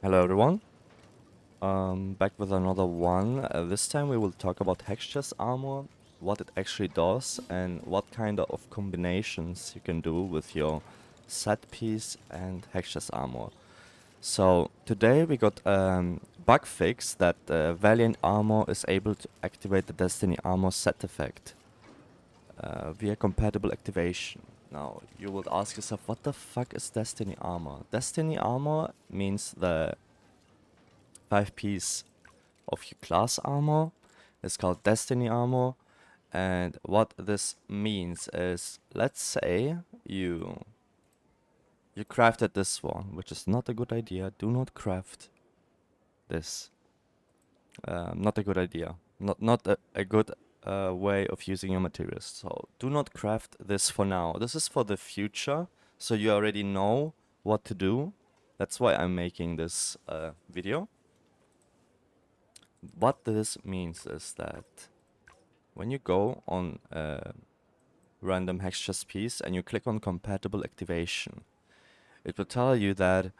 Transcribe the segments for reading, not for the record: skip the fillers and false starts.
Hello everyone, back with another one. This time we will talk about HEXCHESS armor, what it actually does, and what kind of combinations you can do with your set piece and HEXCHESS armor. So today we got bug fix that Valiant armor is able to activate the Destiny armor set effect via compatible activation. Now you would ask yourself, what the fuck is Destiny armor? Destiny armor means the 5 piece of your class armor. It's called Destiny armor. And what this means is, let's say you crafted this one, which is not a good idea. Do not craft this. Not a good idea. Not a good way of using your materials. So do not craft this for now. This is for the future, so you already know what to do. That's why I'm making this video. What this means is that when you go on a random HEXCHESS piece and you click on compatible activation, it will tell you that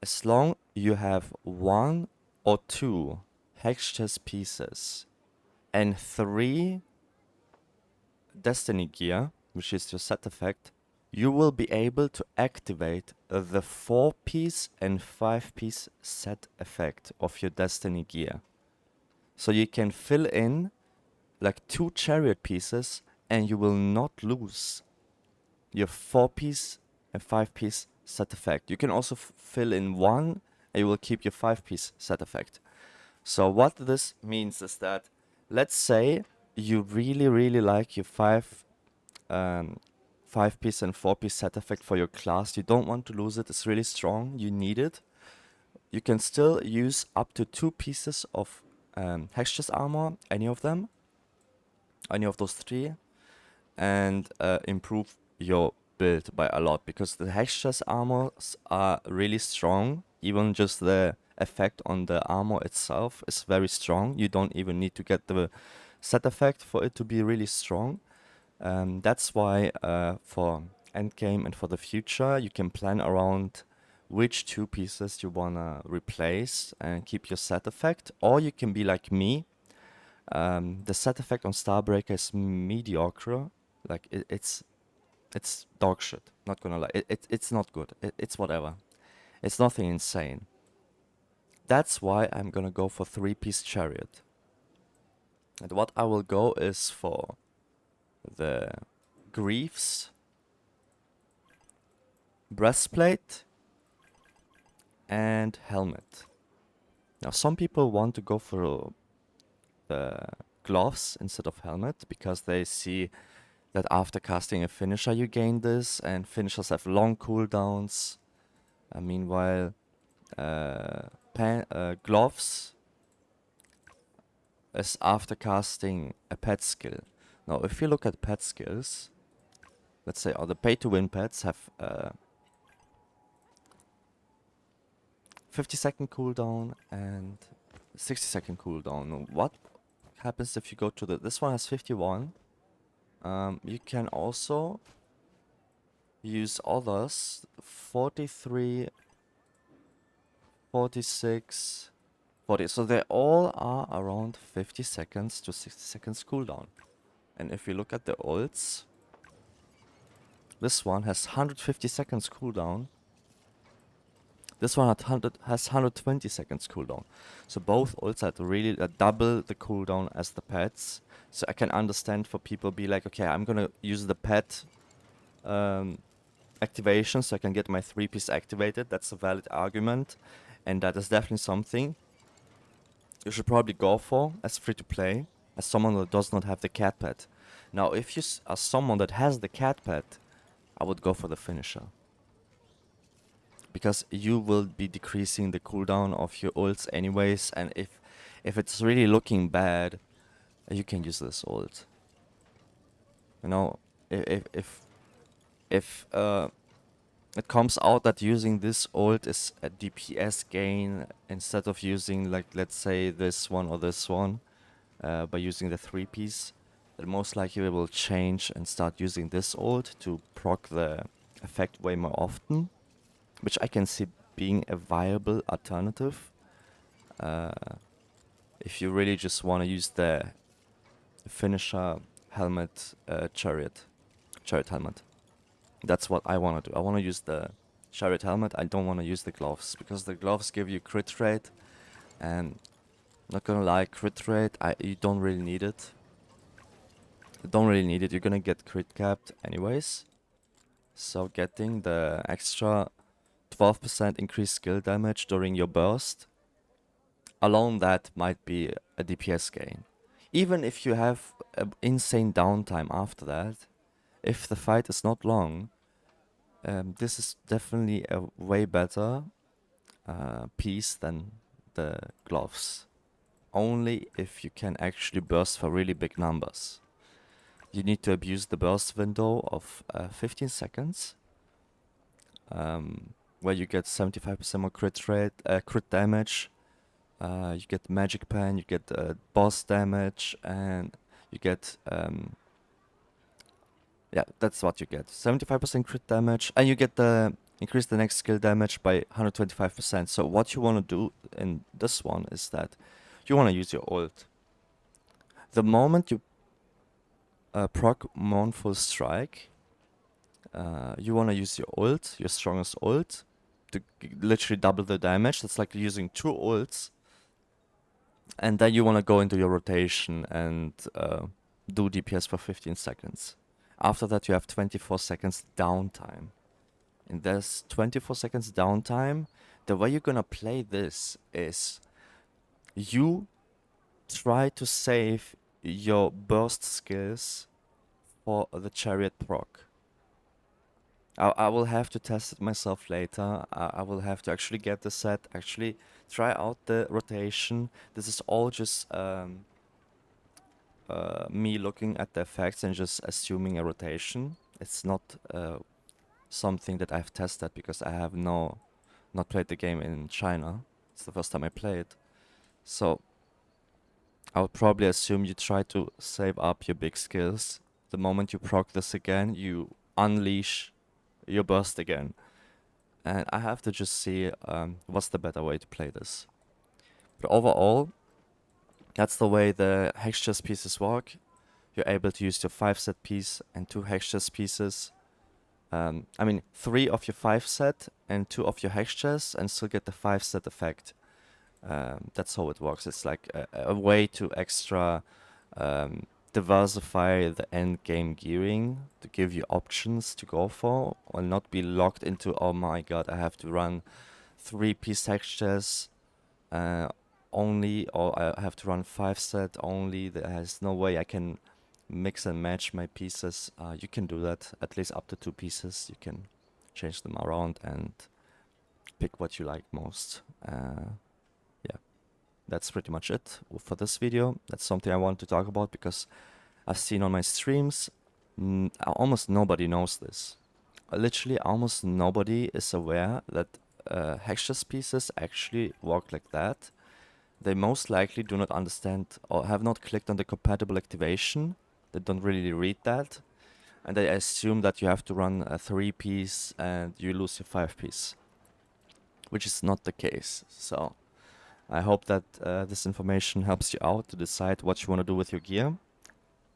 as long you have 1 or 2 HEXCHESS pieces and 3 Destiny gear, which is your set effect, you will be able to activate the 4-piece and 5-piece set effect of your Destiny gear. So you can fill in like 2 chariot pieces and you will not lose your 4-piece and 5-piece set effect. You can also fill in 1 and you will keep your 5-piece set effect. So what this means is that, let's say you really like your 5-piece and 4-piece set effect for your class. You don't want to lose it. It's really strong. You need it. You can still use up to 2 pieces of HEXCHESS armor, any of them, any of those 3, and improve your build by a lot, because the HEXCHESS armors are really strong. Even just the effect on the armor itself is very strong. You don't even need to get the set effect for it to be really strong. That's why for endgame and for the future, you can plan around which 2 pieces you wanna replace and keep your set effect, or you can be like me. The set effect on Starbreaker is mediocre. Like it's dog shit. Not gonna lie, it's not good. It's whatever. It's nothing insane. That's why I'm gonna go for 3-piece chariot. And what I will go is for the Greaves, breastplate, and helmet. Now some people want to go for the gloves instead of helmet because they see that after casting a finisher you gain this, and finishers have long cooldowns. Meanwhile, gloves is after casting a pet skill. Now, if you look at pet skills, let's say all the pay-to-win pets have 50-second cooldown and 60-second cooldown. What happens if you go to this one has 51. You can also use others, 43, 46, 40. So they all are around 50 seconds to 60 seconds cooldown. And if you look at the ults, this one has 150 seconds cooldown. This one has 120 seconds cooldown. So both ults had really double the cooldown as the pets. So I can understand for people be like, okay, I'm gonna use the pet activation so I can get my 3-piece activated. That's a valid argument, and that is definitely something you should probably go for as free to play, as someone that does not have the cat pet. Now, if you are someone that has the cat pet, I would go for the finisher, because you will be decreasing the cooldown of your ults anyways, and if it's really looking bad, you can use this ult. You know, if it comes out that using this ult is a DPS gain instead of using, like, let's say this one or this one, by using the 3-piece, then most likely we will change and start using this ult to proc the effect way more often, which I can see being a viable alternative. If you really just want to use the finisher helmet, chariot helmet. That's what I want to do. I want to use the chariot helmet. I don't want to use the gloves because the gloves give you crit rate, and not gonna lie, crit rate, you don't really need it. You don't really need it. You're gonna get crit capped anyways. So getting the extra 12% increased skill damage during your burst, alone that might be a DPS gain. Even if you have an insane downtime after that, if the fight is not long, this is definitely a way better piece than the gloves. Only if you can actually burst for really big numbers. You need to abuse the burst window of 15 seconds, where you get 75% more crit rate, crit damage. You get magic pen, you get boss damage, and you get yeah, that's what you get. 75% crit damage, and you get the increase the next skill damage by 125%. So what you want to do in this one is that you want to use your ult. The moment you proc Mournful Strike, you want to use your ult, your strongest ult, to literally double the damage. That's like using 2 ults. And then you want to go into your rotation and do DPS for 15 seconds. After that, you have 24 seconds downtime. In this 24 seconds downtime, the way you're gonna play this is you try to save your burst skills for the chariot proc. I will have to test it myself later. I will have to actually get the set, actually try out the rotation. This is all just me looking at the effects and just assuming a rotation. It's not something that I've tested because I have not played the game in China. It's the first time I play it. So I would probably assume you try to save up your big skills. The moment you proc this again, you unleash your burst again. And I have to just see what's the better way to play this. But overall, that's the way the HEXCHESS pieces work. You're able to use your 5-set piece and 2 HEXCHESS pieces. I mean, 3 of your 5-set and 2 of your HEXCHESS, and still get the 5-set effect. That's how it works. It's like a way to extra diversify the end game gearing, to give you options to go for, or not be locked into, oh my god, I have to run 3-piece HEXCHESS only, or I have to run 5-set only. There's no way I can mix and match my pieces. You can do that, at least up to 2 pieces. You can change them around and pick what you like most. Yeah, that's pretty much it for this video. That's something I want to talk about because I've seen on my streams, almost nobody knows this. Literally almost nobody is aware that HEXCHESS pieces actually work like that. They most likely do not understand or have not clicked on the compatible activation. They don't really read that. And they assume that you have to run a 3-piece and you lose your 5-piece, which is not the case. So I hope that this information helps you out to decide what you want to do with your gear.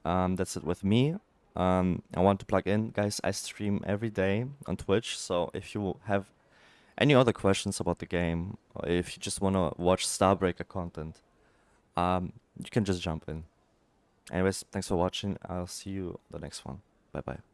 That's it with me. I want to plug in, guys, I stream every day on Twitch. So if you have any other questions about the game, or if you just want to watch Starbreaker content, you can just jump in. Anyways, thanks for watching. I'll see you the next one. Bye bye.